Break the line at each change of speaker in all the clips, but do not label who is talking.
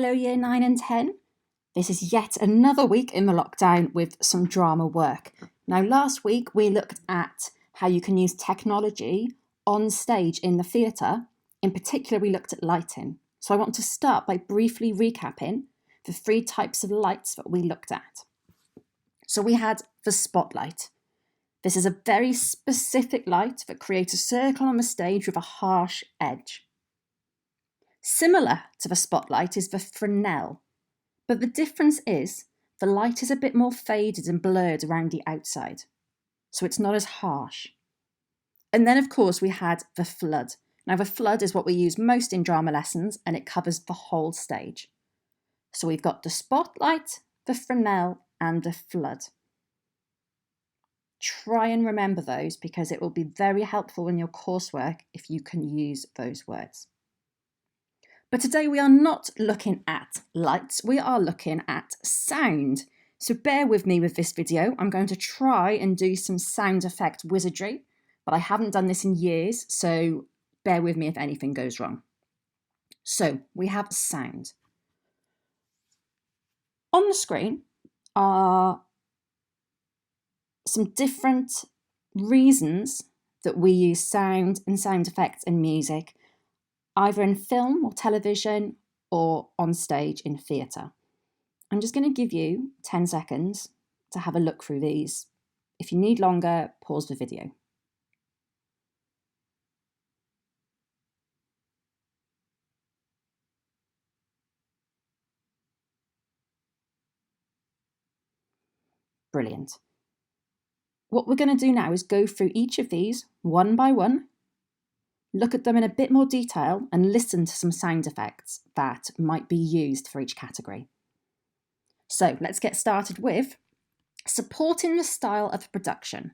Hello Year 9 and 10. This is yet another week in the lockdown with some drama work. Now last week we looked at how you can use technology on stage in the theatre. In particular we looked at lighting. So I want to start by briefly recapping the 3 types of lights that we looked at. So we had the spotlight. This is a very specific light that creates a circle on the stage with a harsh edge. Similar to the spotlight is the Fresnel, but the difference is the light is a bit more faded and blurred around the outside, so it's not as harsh. And then of course we had the flood. Now the flood is what we use most in drama lessons and it covers the whole stage. So we've got the spotlight, the Fresnel and the flood. Try and remember those because it will be very helpful in your coursework if you can use those words. But today we are not looking at lights, we are looking at sound. So bear with me with this video. I'm going to try and do some sound effect wizardry, but I haven't done this in years, so bear with me if anything goes wrong. So we have sound. On the screen are some different reasons that we use sound and sound effects and music, either in film or television or on stage in theatre. I'm just going to give you 10 seconds to have a look through these. If you need longer, pause the video. Brilliant. What we're going to do now is go through each of these one by one, look at them in a bit more detail and listen to some sound effects that might be used for each category. So let's get started with supporting the style of a production.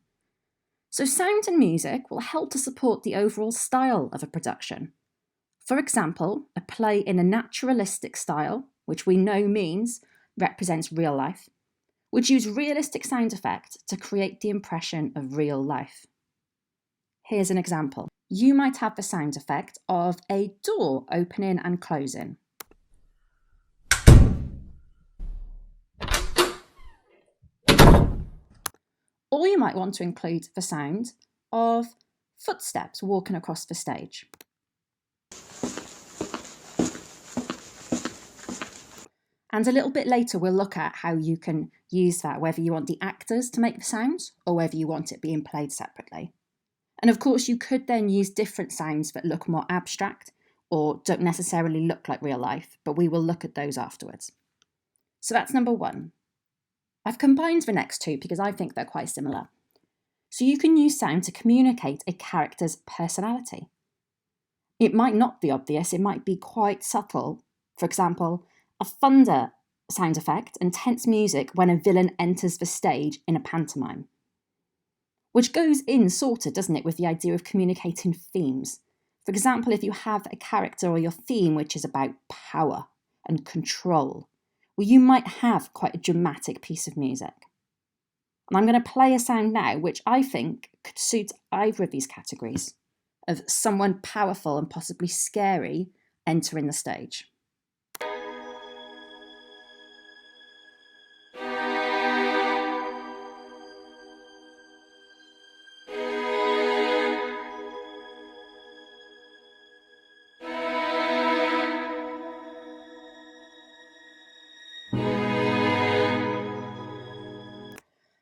So sound and music will help to support the overall style of a production. For example, a play in a naturalistic style, which we know means represents real life, would use realistic sound effect to create the impression of real life. Here's an example. You might have the sound effect of a door opening and closing. Or you might want to include the sound of footsteps walking across the stage. And a little bit later we'll look at how you can use that, whether you want the actors to make the sounds or whether you want it being played separately. And of course you could then use different sounds that look more abstract or don't necessarily look like real life, but we will look at those afterwards. So that's number 1. I've combined the next 2 because I think they're quite similar. So you can use sound to communicate a character's personality. It might not be obvious, it might be quite subtle. For example, a thunder sound effect and tense music when a villain enters the stage in a pantomime. Which goes in sort of, doesn't it, with the idea of communicating themes. For example, if you have a character or your theme which is about power and control, well, you might have quite a dramatic piece of music. And I'm going to play a sound now which I think could suit either of these categories of someone powerful and possibly scary entering the stage.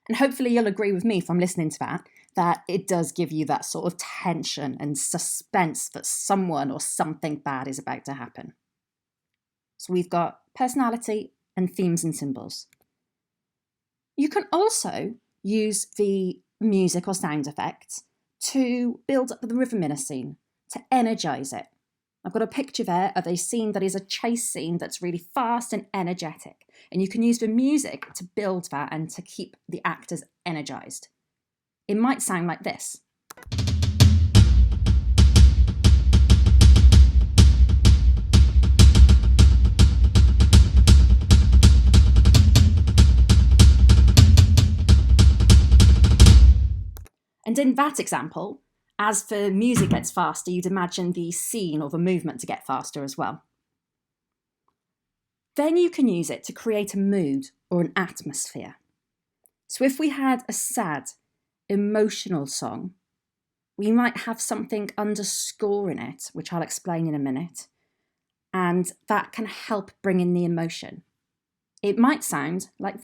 And hopefully you'll agree with me from listening to that it does give you that sort of tension and suspense that someone or something bad is about to happen. So we've got personality and themes and symbols. You can also use the music or sound effects to build up the rhythm in a scene, to energise it. I've got a picture there of a scene that is a chase scene that's really fast and energetic. And you can use the music to build that and to keep the actors energised. It might sound like this. And in that example, as the music gets faster, you'd imagine the scene or the movement to get faster as well. Then you can use it to create a mood or an atmosphere. So if we had a sad, emotional song, we might have something underscoring it, which I'll explain in a minute, and that can help bring in the emotion. It might sound like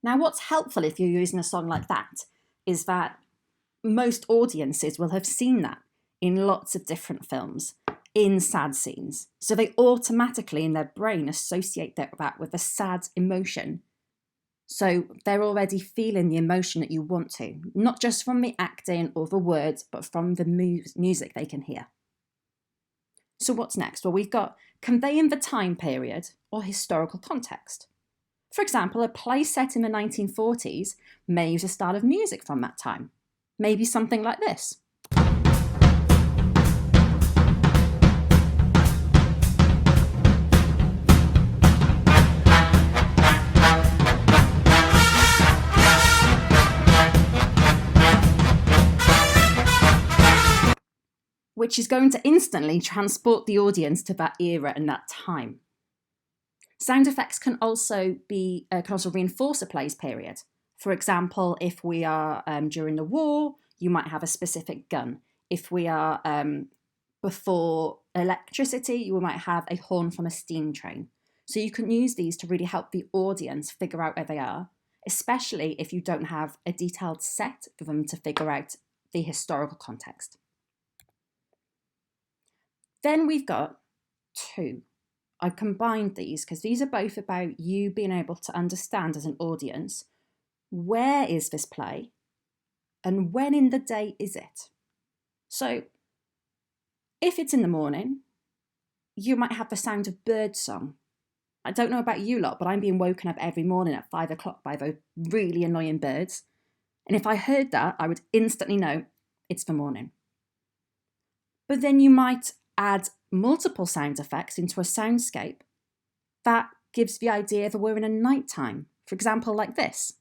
Now, what's helpful if you're using a song like that is that most audiences will have seen that in lots of different films, in sad scenes. So they automatically in their brain associate that with a sad emotion. So they're already feeling the emotion that you want to, not just from the acting or the words, but from the music they can hear. So what's next? Well, we've got conveying the time period or historical context. For example, a play set in the 1940s may use a style of music from that time. Maybe something like this. Which is going to instantly transport the audience to that era and that time. Sound effects can also reinforce a play's period. For example, if we are during the war, you might have a specific gun. If we are before electricity, you might have a horn from a steam train. So you can use these to really help the audience figure out where they are, especially if you don't have a detailed set for them to figure out the historical context. Then we've got two. I've combined these because these are both about you being able to understand as an audience, where is this play and when in the day is it? So if it's in the morning, you might have the sound of birdsong. I don't know about you lot, but I'm being woken up every morning at 5 o'clock by those really annoying birds. And if I heard that, I would instantly know it's the morning. But then you might add multiple sound effects into a soundscape that gives the idea that we're in a nighttime. For example, like this.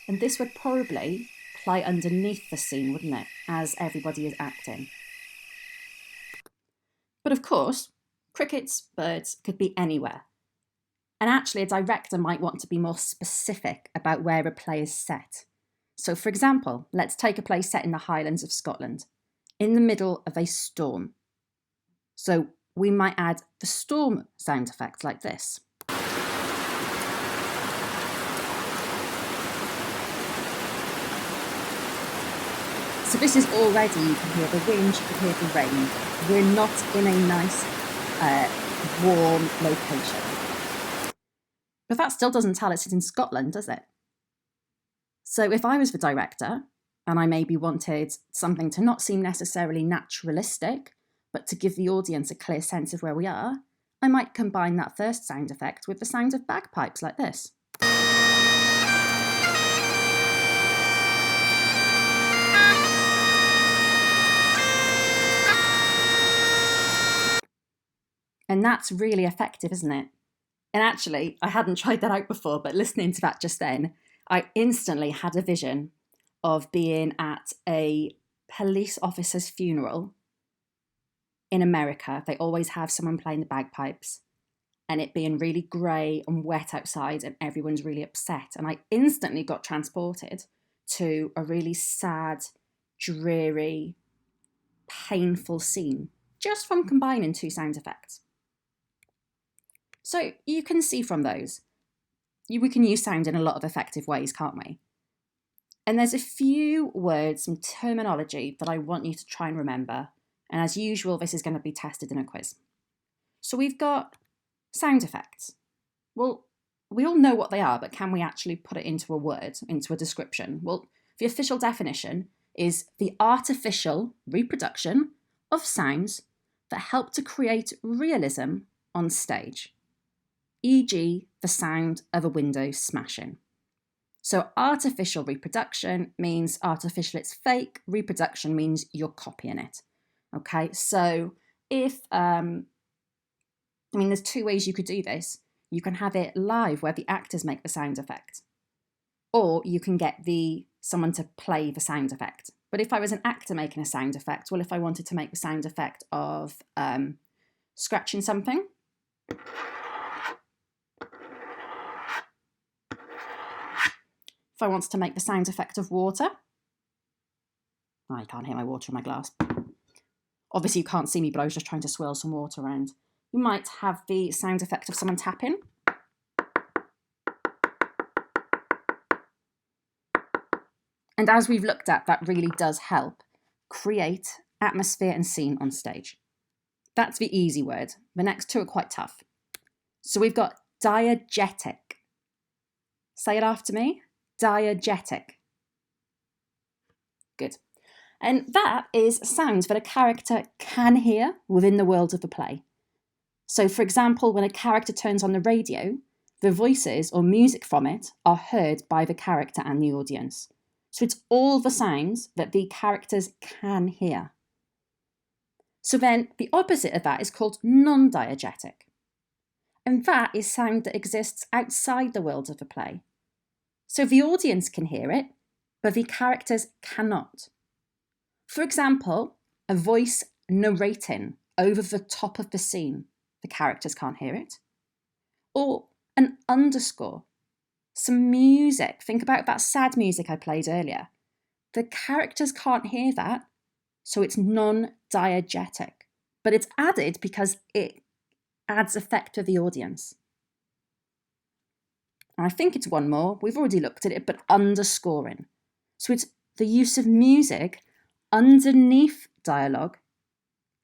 And this would probably play underneath the scene, wouldn't it, as everybody is acting. But of course, crickets, birds could be anywhere. And actually, a director might want to be more specific about where a play is set. So for example, let's take a play set in the Highlands of Scotland, in the middle of a storm. So we might add the storm sound effects like this. So this is already, you can hear the wind, you can hear the rain. We're not in a nice, warm location. But that still doesn't tell us it's in Scotland, does it? So if I was the director, and I maybe wanted something to not seem necessarily naturalistic, but to give the audience a clear sense of where we are, I might combine that first sound effect with the sound of bagpipes like this. And that's really effective, isn't it? And actually, I hadn't tried that out before, but listening to that just then, I instantly had a vision of being at a police officer's funeral in America. They always have someone playing the bagpipes, and it being really grey and wet outside, and everyone's really upset. And I instantly got transported to a really sad, dreary, painful scene just from combining two sound effects. So you can see from those, we can use sound in a lot of effective ways, can't we? And there's a few words and terminology that I want you to try and remember. And as usual, this is going to be tested in a quiz. So we've got sound effects. Well, we all know what they are, but can we actually put it into a word, into a description? Well, the official definition is the artificial reproduction of sounds that help to create realism on stage, e.g. the sound of a window smashing. So artificial reproduction means artificial, it's fake. Reproduction means you're copying it. Okay, so if, there's two ways you could do this. You can have it live where the actors make the sound effect, or you can get someone to play the sound effect. But if I was an actor making a sound effect, well, if I wanted to make the sound effect of scratching something, if I wanted to make the sound effect of water, oh, you can't hear my water in my glass. Obviously you can't see me, but I was just trying to swirl some water around. You might have the sound effect of someone tapping. And as we've looked at, that really does help create atmosphere and scene on stage. That's the easy word. The next two are quite tough. So we've got diegetic. Say it after me. Diegetic. Good. And that is sounds that a character can hear within the world of the play. So for example, when a character turns on the radio, the voices or music from it are heard by the character and the audience. So it's all the sounds that the characters can hear. So then the opposite of that is called non-diegetic. And that is sound that exists outside the world of the play. So the audience can hear it, but the characters cannot. For example, a voice narrating over the top of the scene. The characters can't hear it. Or an underscore. Some music. Think about that sad music I played earlier. The characters can't hear that, so it's non-diegetic. But it's added because it adds effect to the audience. And I think it's one more. We've already looked at it, but underscoring. So it's the use of music underneath dialogue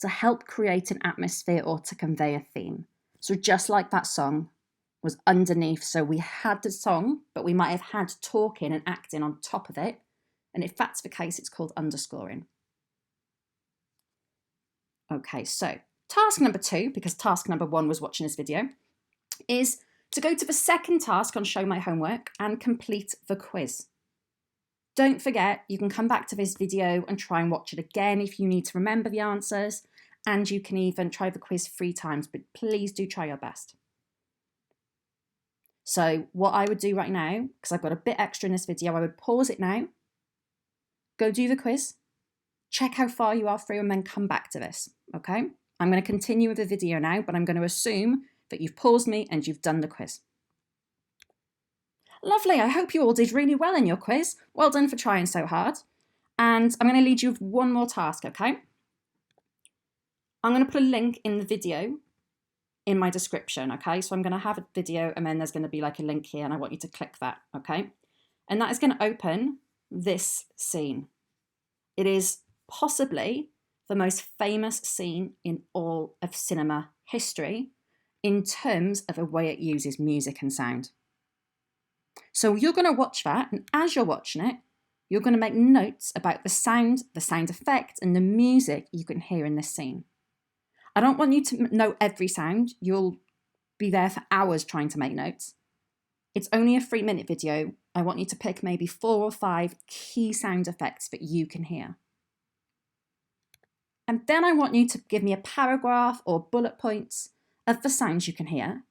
to help create an atmosphere or to convey a theme. So just like that song was underneath, so we had the song, but we might have had talking and acting on top of it. And if that's the case, it's called underscoring. Okay, so task number 2, because task number 1 was watching this video, is to go to the second task on Show My Homework and complete the quiz. Don't forget, you can come back to this video and try and watch it again if you need to remember the answers, and you can even try the quiz 3 times, but please do try your best. So what I would do right now, because I've got a bit extra in this video, I would pause it now, go do the quiz, check how far you are through, and then come back to this, okay? I'm going to continue with the video now, but I'm going to assume that you've paused me and you've done the quiz. Lovely, I hope you all did really well in your quiz. Well done for trying so hard. And I'm going to lead you with one more task, okay? I'm going to put a link in the video in my description, okay? So I'm going to have a video and then there's going to be like a link here and I want you to click that, okay? And that is going to open this scene. It is possibly the most famous scene in all of cinema history in terms of the way it uses music and sound. So you're going to watch that, and as you're watching it, you're going to make notes about the sound effect, and the music you can hear in this scene. I don't want you to know every sound. You'll be there for hours trying to make notes. It's only a 3-minute video. I want you to pick maybe 4 or 5 key sound effects that you can hear. And then I want you to give me a paragraph or bullet points of the sounds you can hear.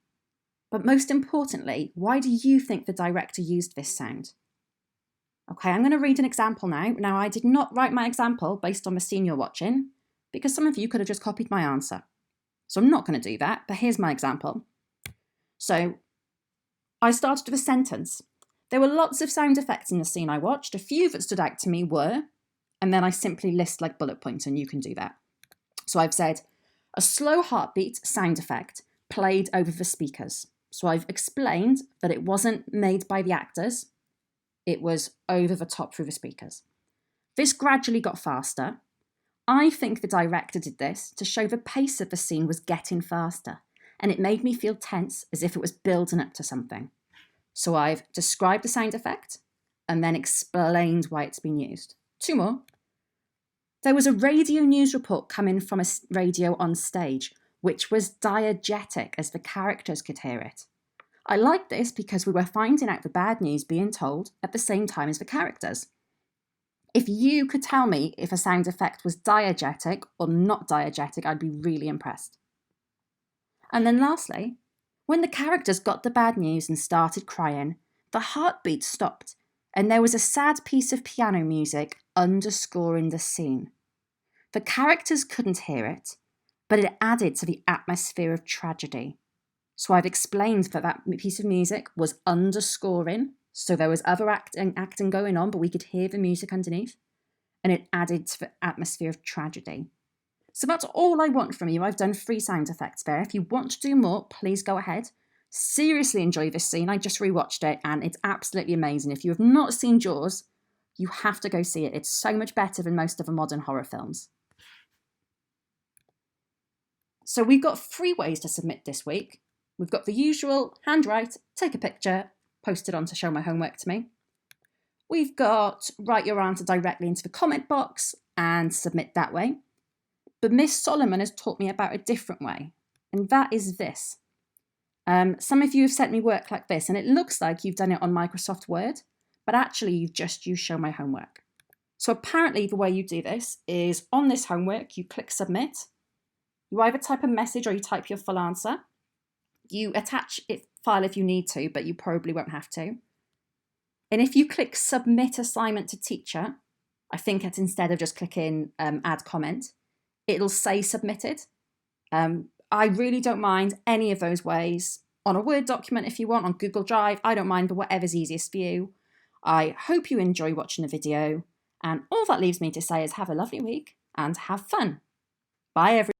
But most importantly, why do you think the director used this sound? Okay, I'm going to read an example now. Now, I did not write my example based on the scene you're watching, because some of you could have just copied my answer. So I'm not going to do that, but here's my example. So I started with a sentence. There were lots of sound effects in the scene I watched. A few that stood out to me were, and then I simply list like bullet points, and you can do that. So I've said, a slow heartbeat sound effect played over the speakers. So I've explained that it wasn't made by the actors. It was over the top through the speakers. This gradually got faster. I think the director did this to show the pace of the scene was getting faster, and it made me feel tense as if it was building up to something. So I've described the sound effect and then explained why it's been used. 2 more. There was a radio news report coming from a radio on stage, which was diegetic as the characters could hear it. I liked this because we were finding out the bad news being told at the same time as the characters. If you could tell me if a sound effect was diegetic or not diegetic, I'd be really impressed. And then lastly, when the characters got the bad news and started crying, the heartbeat stopped and there was a sad piece of piano music underscoring the scene. The characters couldn't hear it, but it added to the atmosphere of tragedy. So I've explained that piece of music was underscoring, so there was other acting going on, but we could hear the music underneath, and it added to the atmosphere of tragedy. So that's all I want from you. I've done 3 sound effects there. If you want to do more, please go ahead. Seriously enjoy this scene. I just rewatched it and it's absolutely amazing. If you have not seen Jaws, you have to go see it. It's so much better than most of the modern horror films. So we've got 3 ways to submit this week. We've got the usual handwrite, take a picture, post it on to Show My Homework to me. We've got write your answer directly into the comment box and submit that way. But Miss Solomon has taught me about a different way, and that is this. Some of you have sent me work like this, and it looks like you've done it on Microsoft Word, but actually you've just used Show My Homework. So apparently the way you do this is on this homework, you click submit. You either type a message or you type your full answer. You attach a file if you need to, but you probably won't have to. And if you click submit assignment to teacher, I think it's instead of just clicking add comment, it'll say submitted. I really don't mind any of those ways. On a Word document if you want, on Google Drive, I don't mind, but whatever's easiest for you. I hope you enjoy watching the video, and all that leaves me to say is have a lovely week and have fun. Bye everyone.